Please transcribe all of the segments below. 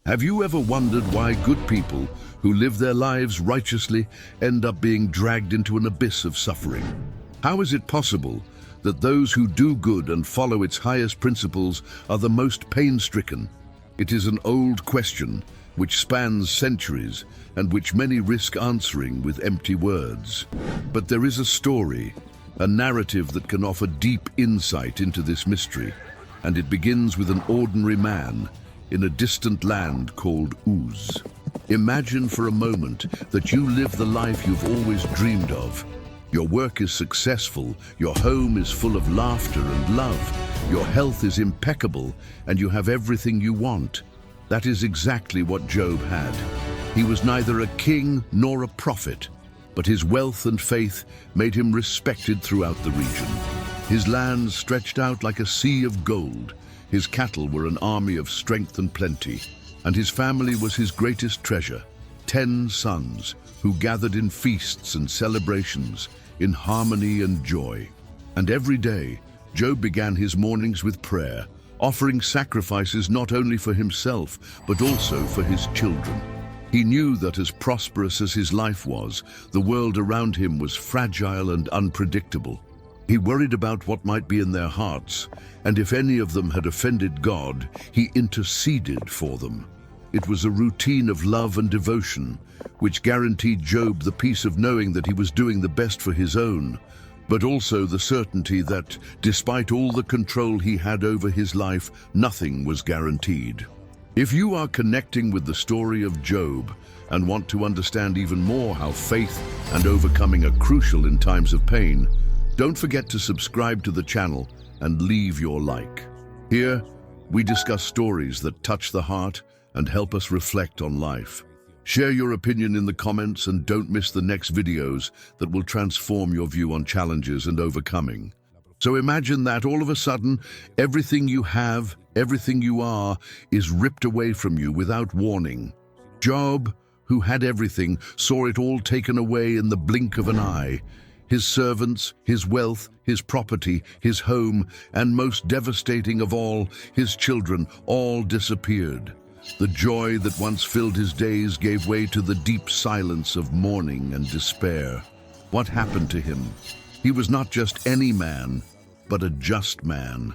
Have you ever wondered why good people who live their lives righteously end up being dragged into an abyss of suffering? How is it possible that those who do good and follow its highest principles are the most pain-stricken? It is an old question which spans centuries and which many risk answering with empty words. But there is a story, a narrative that can offer deep insight into this mystery, and it begins with an ordinary man in a distant land called Uz. Imagine for a moment that you live the life you've always dreamed of. Your work is successful, your home is full of laughter and love, your health is impeccable, and you have everything you want. That is exactly what Job had. He was neither a king nor a prophet, but his wealth and faith made him respected throughout the region. His lands stretched out like a sea of gold. His cattle were an army of strength and plenty, and his family was his greatest treasure. 10 sons who gathered in feasts and celebrations, in harmony and joy. And every day, Job began his mornings with prayer, offering sacrifices not only for himself, but also for his children. He knew that as prosperous as his life was, the world around him was fragile and unpredictable. He worried about what might be in their hearts, and if any of them had offended God, he interceded for them. It was a routine of love and devotion, which guaranteed Job the peace of knowing that he was doing the best for his own, but also the certainty that, despite all the control he had over his life, nothing was guaranteed. If you are connecting with the story of Job and want to understand even more how faith and overcoming are crucial in times of pain, don't forget to subscribe to the channel and leave your like. Here, we discuss stories that touch the heart and help us reflect on life. Share your opinion in the comments and don't miss the next videos that will transform your view on challenges and overcoming. So imagine that all of a sudden, everything you have, everything you are, is ripped away from you without warning. Job, who had everything, saw it all taken away in the blink of an eye. His servants, his wealth, his property, his home, and most devastating of all, his children, all disappeared. The joy that once filled his days gave way to the deep silence of mourning and despair. What happened to him? He was not just any man, but a just man.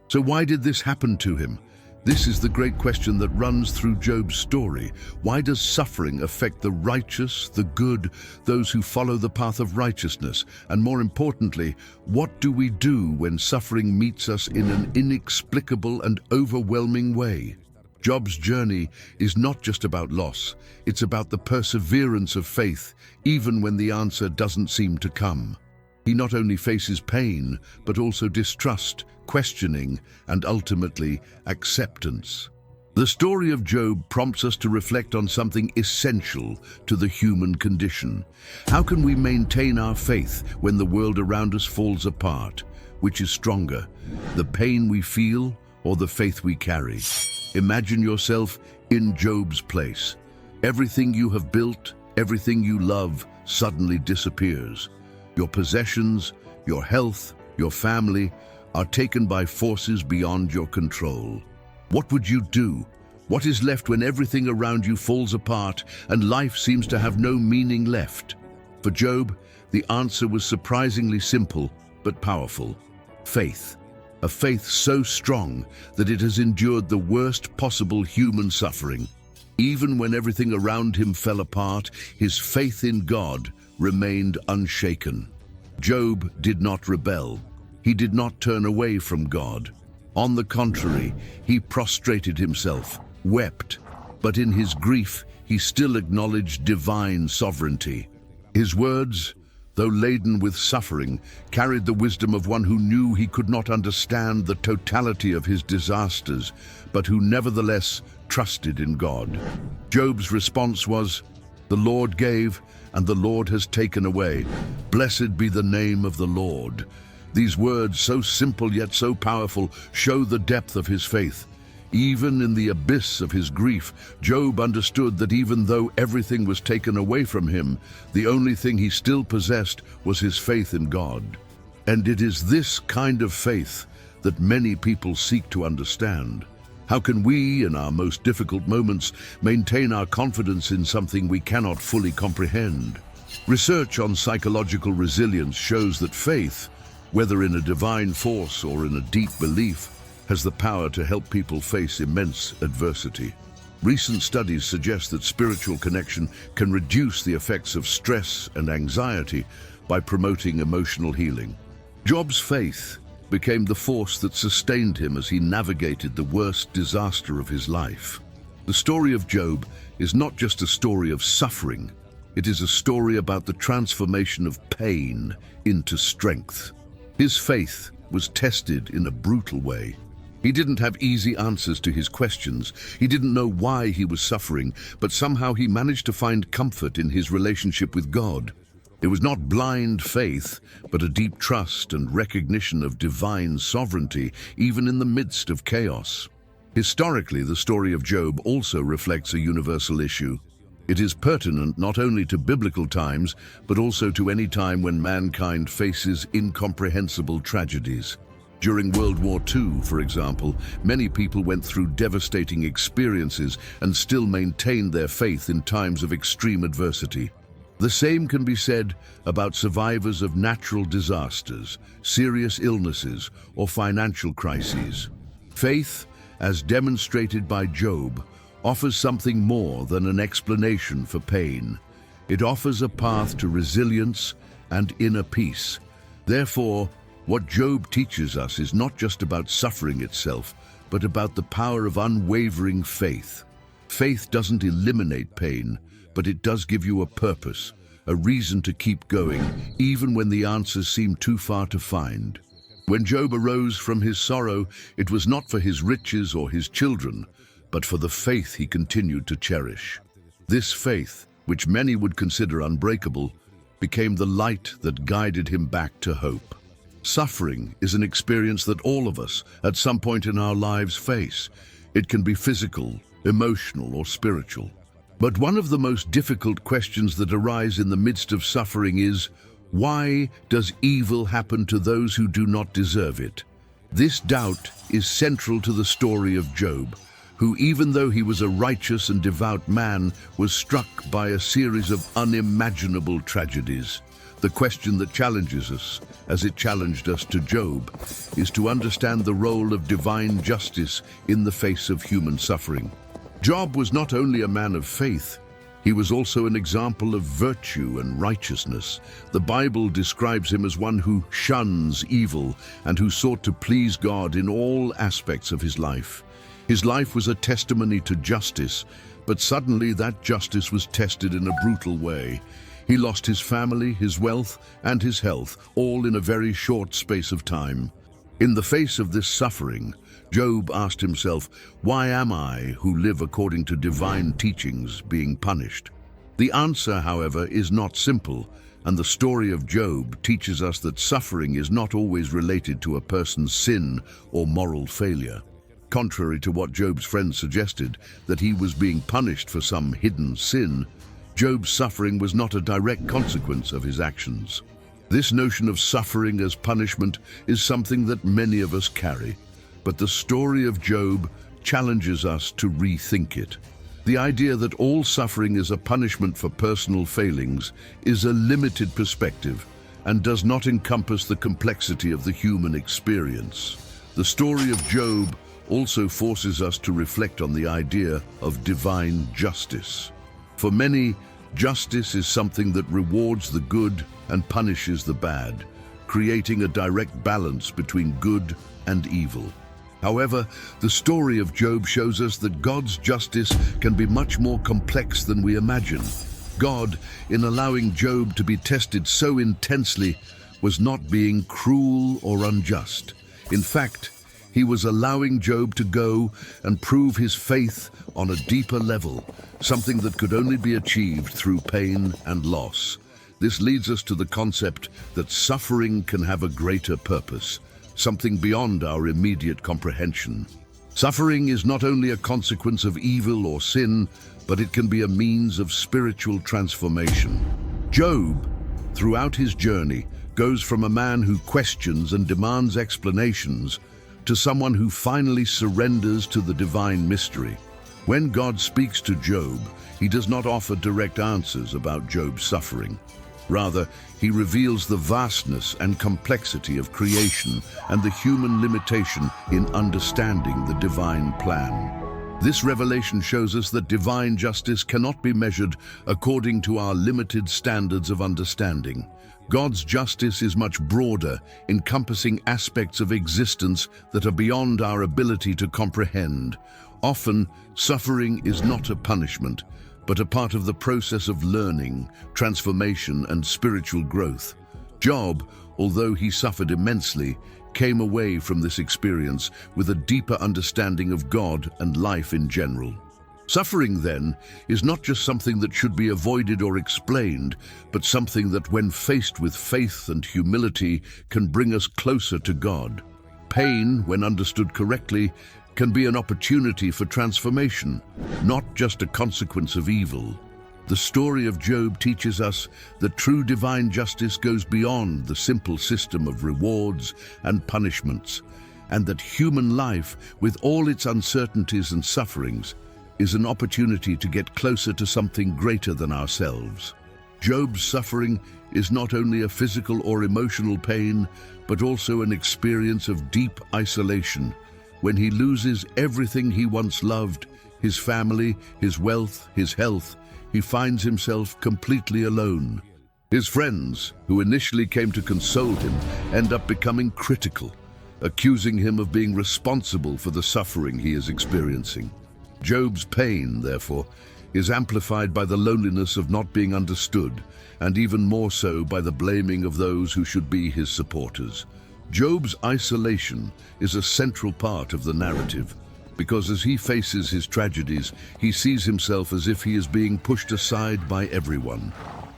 So why did this happen to him? This is the great question that runs through Job's story. Why does suffering affect the righteous, the good, those who follow the path of righteousness? And more importantly, what do we do when suffering meets us in an inexplicable and overwhelming way? Job's journey is not just about loss, it's about the perseverance of faith, even when the answer doesn't seem to come. He not only faces pain, but also distrust, questioning, and ultimately acceptance. The story of Job prompts us to reflect on something essential to the human condition. How can we maintain our faith when the world around us falls apart? Which is stronger, the pain we feel or the faith we carry? Imagine yourself in Job's place. Everything you have built, everything you love, suddenly disappears. Your possessions, your health, your family are taken by forces beyond your control. What would you do? What is left when everything around you falls apart and life seems to have no meaning left? For Job, the answer was surprisingly simple but powerful. Faith. A faith so strong that it has endured the worst possible human suffering. Even when everything around him fell apart, his faith in God remained unshaken. Job did not rebel. He did not turn away from God. On the contrary, he prostrated himself, wept, but in his grief he still acknowledged divine sovereignty. His words, though laden with suffering, carried the wisdom of one who knew he could not understand the totality of his disasters, but who nevertheless trusted in God. Job's response was, "The Lord gave, and the Lord has taken away. Blessed be the name of the Lord." These words, so simple yet so powerful, show the depth of his faith. Even in the abyss of his grief, Job understood that even though everything was taken away from him, the only thing he still possessed was his faith in God. And it is this kind of faith that many people seek to understand. How can we, in our most difficult moments, maintain our confidence in something we cannot fully comprehend? Research on psychological resilience shows that faith, whether in a divine force or in a deep belief, has the power to help people face immense adversity. Recent studies suggest that spiritual connection can reduce the effects of stress and anxiety by promoting emotional healing. Job's faith became the force that sustained him as he navigated the worst disaster of his life. The story of Job is not just a story of suffering, it is a story about the transformation of pain into strength. His faith was tested in a brutal way. He didn't have easy answers to his questions. He didn't know why he was suffering, but somehow he managed to find comfort in his relationship with God. It was not blind faith, but a deep trust and recognition of divine sovereignty, even in the midst of chaos. Historically, the story of Job also reflects a universal issue. It is pertinent not only to biblical times, but also to any time when mankind faces incomprehensible tragedies. During World War II, for example, many people went through devastating experiences and still maintained their faith in times of extreme adversity. The same can be said about survivors of natural disasters, serious illnesses, or financial crises. Faith, as demonstrated by Job, offers something more than an explanation for pain. It offers a path to resilience and inner peace. Therefore, what Job teaches us is not just about suffering itself, but about the power of unwavering faith. Faith doesn't eliminate pain, but it does give you a purpose, a reason to keep going, even when the answers seem too far to find. When Job arose from his sorrow, it was not for his riches or his children, but for the faith he continued to cherish. This faith, which many would consider unbreakable, became the light that guided him back to hope. Suffering is an experience that all of us, at some point in our lives, face. It can be physical, emotional, or spiritual. But one of the most difficult questions that arise in the midst of suffering is, why does evil happen to those who do not deserve it? This doubt is central to the story of Job, who, even though he was a righteous and devout man, was struck by a series of unimaginable tragedies. The question that challenges us, as it challenged us to Job, is to understand the role of divine justice in the face of human suffering. Job was not only a man of faith, he was also an example of virtue and righteousness. The Bible describes him as one who shuns evil and who sought to please God in all aspects of his life. His life was a testimony to justice, but suddenly that justice was tested in a brutal way. He lost his family, his wealth, and his health, all in a very short space of time. In the face of this suffering, Job asked himself, "Why am I, who live according to divine teachings, being punished?" The answer, however, is not simple, and the story of Job teaches us that suffering is not always related to a person's sin or moral failure. Contrary to what Job's friends suggested, that he was being punished for some hidden sin, Job's suffering was not a direct consequence of his actions. This notion of suffering as punishment is something that many of us carry, but the story of Job challenges us to rethink it. The idea that all suffering is a punishment for personal failings is a limited perspective and does not encompass the complexity of the human experience. The story of Job also forces us to reflect on the idea of divine justice. For many, justice is something that rewards the good and punishes the bad, creating a direct balance between good and evil. However, the story of Job shows us that God's justice can be much more complex than we imagine. God, in allowing Job to be tested so intensely, was not being cruel or unjust. In fact, he was allowing Job to go and prove his faith on a deeper level, something that could only be achieved through pain and loss. This leads us to the concept that suffering can have a greater purpose, something beyond our immediate comprehension. Suffering is not only a consequence of evil or sin, but it can be a means of spiritual transformation. Job, throughout his journey, goes from a man who questions and demands explanations to someone who finally surrenders to the divine mystery. When God speaks to Job, he does not offer direct answers about Job's suffering. Rather, he reveals the vastness and complexity of creation and the human limitation in understanding the divine plan. This revelation shows us that divine justice cannot be measured according to our limited standards of understanding. God's justice is much broader, encompassing aspects of existence that are beyond our ability to comprehend. Often, suffering is not a punishment, but a part of the process of learning, transformation, and spiritual growth. Job, although he suffered immensely, came away from this experience with a deeper understanding of God and life in general. Suffering, then, is not just something that should be avoided or explained, but something that, when faced with faith and humility, can bring us closer to God. Pain, when understood correctly, can be an opportunity for transformation, not just a consequence of evil. The story of Job teaches us that true divine justice goes beyond the simple system of rewards and punishments, and that human life, with all its uncertainties and sufferings, is an opportunity to get closer to something greater than ourselves. Job's suffering is not only a physical or emotional pain, but also an experience of deep isolation. When he loses everything he once loved, his family, his wealth, his health, he finds himself completely alone. His friends, who initially came to console him, end up becoming critical, accusing him of being responsible for the suffering he is experiencing. Job's pain, therefore, is amplified by the loneliness of not being understood, and even more so by the blaming of those who should be his supporters. Job's isolation is a central part of the narrative, because as he faces his tragedies, he sees himself as if he is being pushed aside by everyone.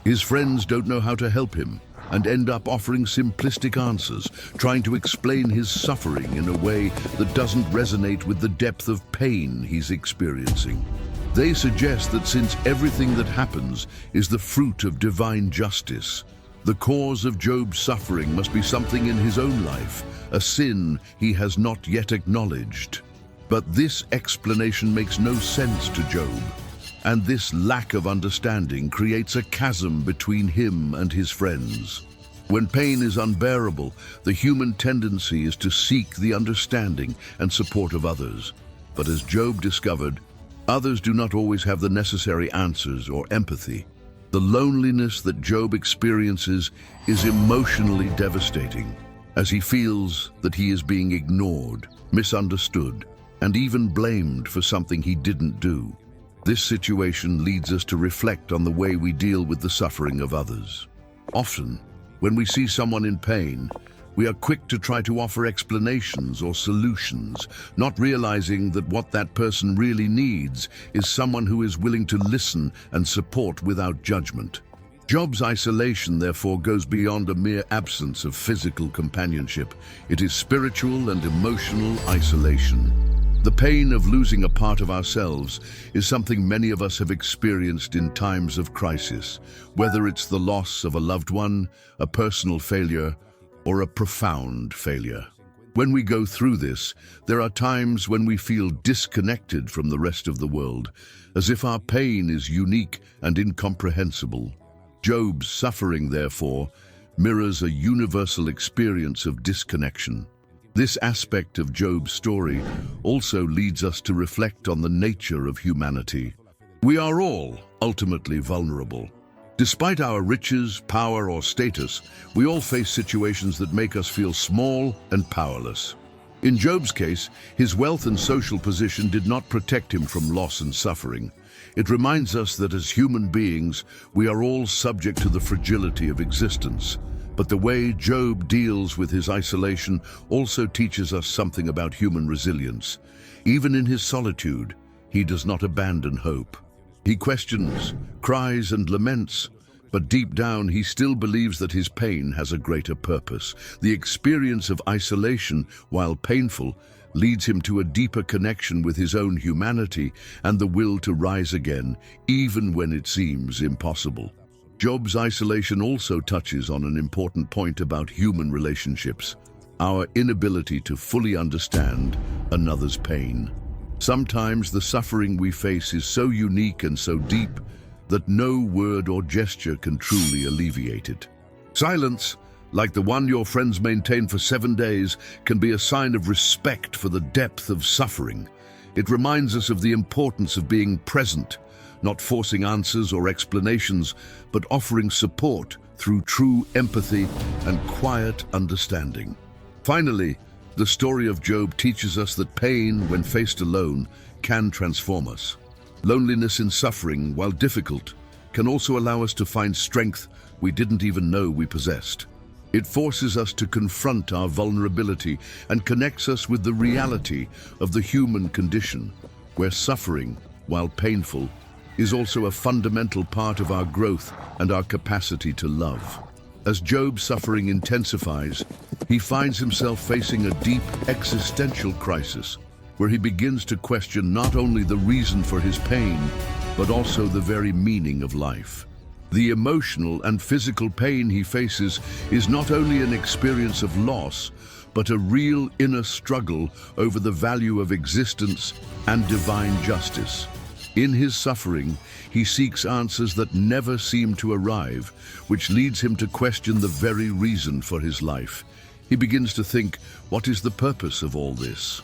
His friends don't know how to help him, and end up offering simplistic answers, trying to explain his suffering in a way that doesn't resonate with the depth of pain he's experiencing. They suggest that since everything that happens is the fruit of divine justice, the cause of Job's suffering must be something in his own life, a sin he has not yet acknowledged. But this explanation makes no sense to Job, and this lack of understanding creates a chasm between him and his friends. When pain is unbearable, the human tendency is to seek the understanding and support of others. But as Job discovered, others do not always have the necessary answers or empathy. The loneliness that Job experiences is emotionally devastating, as he feels that he is being ignored, misunderstood, and even blamed for something he didn't do. This situation leads us to reflect on the way we deal with the suffering of others. Often, when we see someone in pain, we are quick to try to offer explanations or solutions, not realizing that what that person really needs is someone who is willing to listen and support without judgment. Job's isolation, therefore, goes beyond a mere absence of physical companionship. It is spiritual and emotional isolation. The pain of losing a part of ourselves is something many of us have experienced in times of crisis, whether it's the loss of a loved one, a personal failure, or a profound failure. When we go through this, there are times when we feel disconnected from the rest of the world, as if our pain is unique and incomprehensible. Job's suffering, therefore, mirrors a universal experience of disconnection. This aspect of Job's story also leads us to reflect on the nature of humanity. We are all ultimately vulnerable. Despite our riches, power, or status, we all face situations that make us feel small and powerless. In Job's case, his wealth and social position did not protect him from loss and suffering. It reminds us that as human beings, we are all subject to the fragility of existence. But the way Job deals with his isolation also teaches us something about human resilience. Even in his solitude, he does not abandon hope. He questions, cries, and laments, but deep down he still believes that his pain has a greater purpose. The experience of isolation, while painful, leads him to a deeper connection with his own humanity and the will to rise again, even when it seems impossible. Job's isolation also touches on an important point about human relationships. our inability to fully understand another's pain. Sometimes the suffering we face is so unique and so deep that no word or gesture can truly alleviate it. Silence, like the one your friends maintain for 7 days, can be a sign of respect for the depth of suffering. It reminds us of the importance of being present, not forcing answers or explanations, but offering support through true empathy and quiet understanding. Finally, the story of Job teaches us that pain, when faced alone, can transform us. Loneliness in suffering, while difficult, can also allow us to find strength we didn't even know we possessed. It forces us to confront our vulnerability and connects us with the reality of the human condition, where suffering, while painful, is also a fundamental part of our growth and our capacity to love. As Job's suffering intensifies, he finds himself facing a deep existential crisis, where he begins to question not only the reason for his pain, but also the very meaning of life. The emotional and physical pain he faces is not only an experience of loss, but a real inner struggle over the value of existence and divine justice. In his suffering, he seeks answers that never seem to arrive, which leads him to question the very reason for his life. He begins to think, what is the purpose of all this?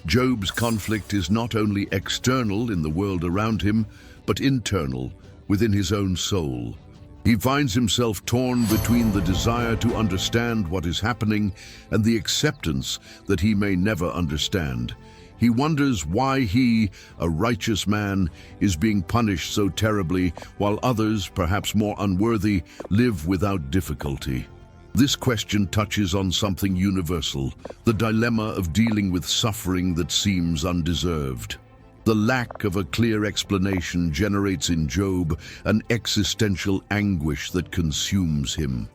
Job's conflict is not only external in the world around him, but internal within his own soul. He finds himself torn between the desire to understand what is happening and the acceptance that he may never understand. He wonders why he, a righteous man, is being punished so terribly, while others, perhaps more unworthy, live without difficulty. This question touches on something universal, the dilemma of dealing with suffering that seems undeserved. The lack of a clear explanation generates in Job an existential anguish that consumes him.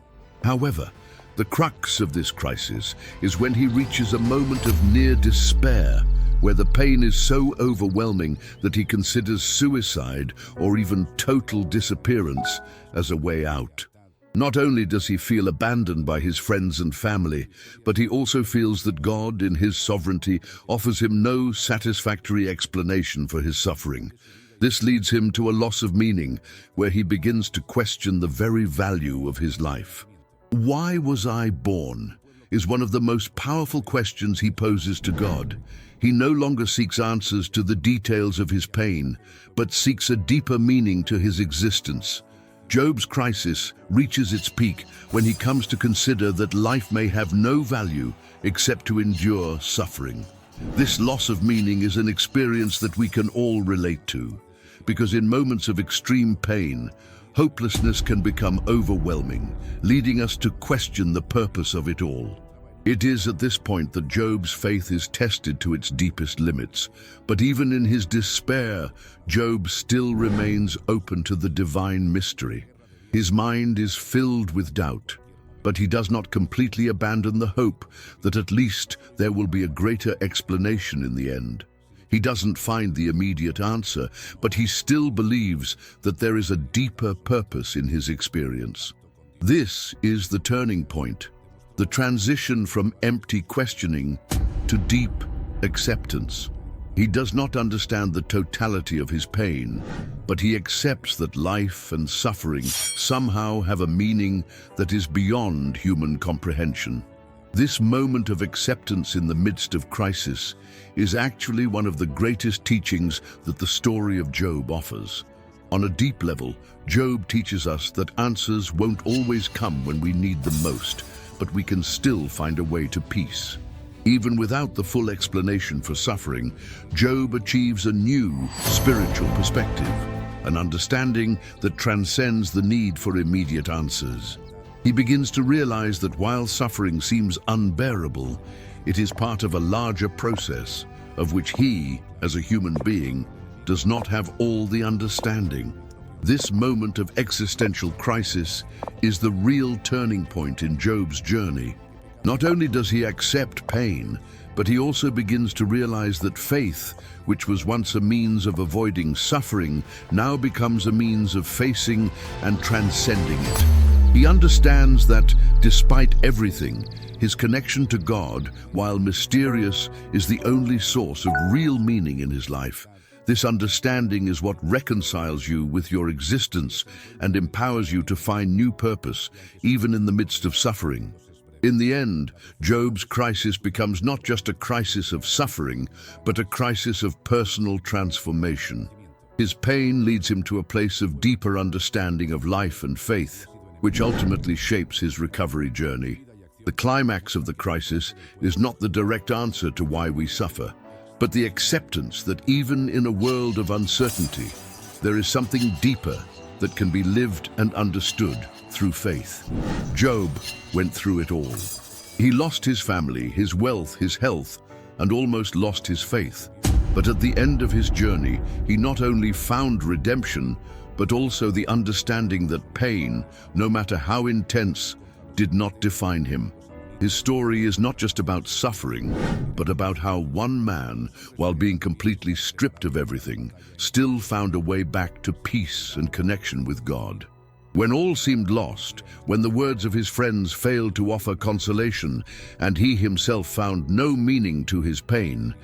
However, the crux of this crisis is when he reaches a moment of near despair, where the pain is so overwhelming that he considers suicide or even total disappearance as a way out. Not only does he feel abandoned by his friends and family, but he also feels that God, in his sovereignty, offers him no satisfactory explanation for his suffering. This leads him to a loss of meaning, where he begins to question the very value of his life. Why was I born? Is one of the most powerful questions he poses to God. He no longer seeks answers to the details of his pain, but seeks a deeper meaning to his existence. Job's crisis reaches its peak when he comes to consider that life may have no value except to endure suffering. This loss of meaning is an experience that we can all relate to, because in moments of extreme pain, hopelessness can become overwhelming, leading us to question the purpose of it all. It is at this point that Job's faith is tested to its deepest limits. But even in his despair, Job still remains open to the divine mystery. His mind is filled with doubt, but he does not completely abandon the hope that at least there will be a greater explanation in the end. He doesn't find the immediate answer, but he still believes that there is a deeper purpose in his experience. This is the turning point. The transition from empty questioning to deep acceptance. He does not understand the totality of his pain, but he accepts that life and suffering somehow have a meaning that is beyond human comprehension. This moment of acceptance in the midst of crisis is actually one of the greatest teachings that the story of Job offers. On a deep level, Job teaches us that answers won't always come when we need them most, but we can still find a way to peace. Even without the full explanation for suffering, Job achieves a new spiritual perspective, an understanding that transcends the need for immediate answers. He begins to realize that while suffering seems unbearable, it is part of a larger process of which he, as a human being, does not have all the understanding. This moment of existential crisis is the real turning point in Job's journey. Not only does he accept pain, but he also begins to realize that faith, which was once a means of avoiding suffering, now becomes a means of facing and transcending it. He understands that, despite everything, His connection to God, while mysterious, is the only source of real meaning in his life. This understanding is what reconciles you with your existence and empowers you to find new purpose, even in the midst of suffering. In the end, Job's crisis becomes not just a crisis of suffering, but a crisis of personal transformation. His pain leads him to a place of deeper understanding of life and faith, which ultimately shapes his recovery journey. The climax of the crisis is not the direct answer to why we suffer, but the acceptance that even in a world of uncertainty, there is something deeper that can be lived and understood through faith. Job went through it all. He lost his family, his wealth, his health, and almost lost his faith. But at the end of his journey, he not only found redemption, but also the understanding that pain, no matter how intense, did not define him. His story is not just about suffering, but about how one man, while being completely stripped of everything, still found a way back to peace and connection with God. When all seemed lost, when the words of his friends failed to offer consolation, and he himself found no meaning to his pain,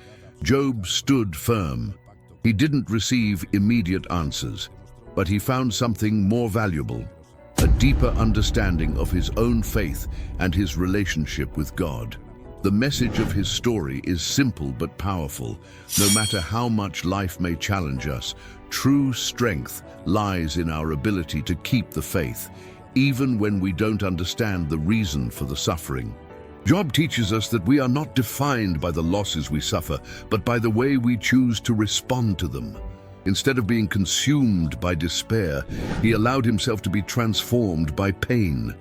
Job stood firm. He didn't receive immediate answers, but he found something more valuable: a deeper understanding of his own faith and his relationship with God. The message of his story is simple but powerful. No matter how much life may challenge us, true strength lies in our ability to keep the faith, even when we don't understand the reason for the suffering. Job teaches us that we are not defined by the losses we suffer, but by the way we choose to respond to them. Instead of being consumed by despair, he allowed himself to be transformed by pain.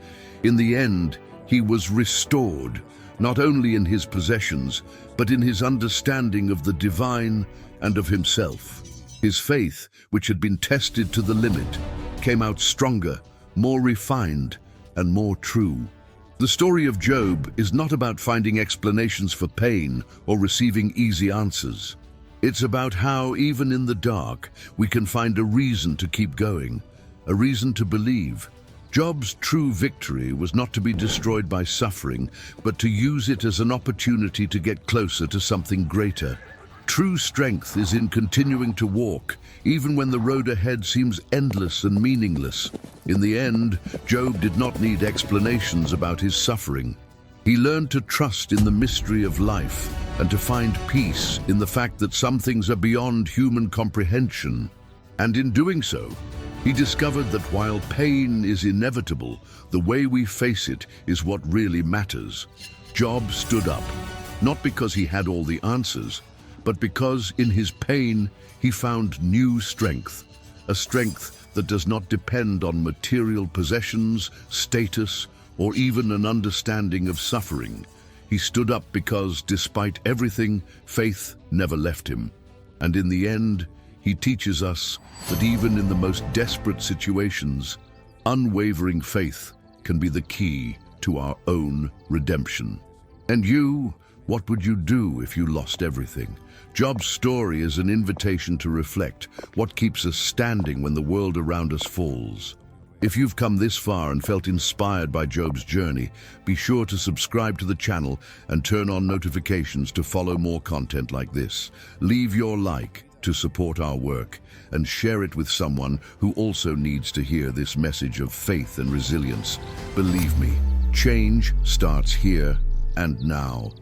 In the end, he was restored, not only in his possessions, but in his understanding of the divine and of himself. His faith, which had been tested to the limit, came out stronger, more refined, and more true. The story of Job is not about finding explanations for pain or receiving easy answers. It's about how, even in the dark, we can find a reason to keep going, a reason to believe. Job's true victory was not to be destroyed by suffering, but to use it as an opportunity to get closer to something greater. True strength is in continuing to walk, even when the road ahead seems endless and meaningless. In the end, Job did not need explanations about his suffering. He learned to trust in the mystery of life and to find peace in the fact that some things are beyond human comprehension. And in doing so, he discovered that while pain is inevitable, the way we face it is what really matters. Job stood up, not because he had all the answers, but because in his pain he found new strength, a strength that does not depend on material possessions, status, or even an understanding of suffering. He stood up because, despite everything, faith never left him. And in the end, he teaches us that even in the most desperate situations, unwavering faith can be the key to our own redemption. And you, what would you do if you lost everything? Job's story is an invitation to reflect what keeps us standing when the world around us falls. If you've come this far and felt inspired by Job's journey, be sure to subscribe to the channel and turn on notifications to follow more content like this. Leave your like to support our work and share it with someone who also needs to hear this message of faith and resilience. Believe me, change starts here and now.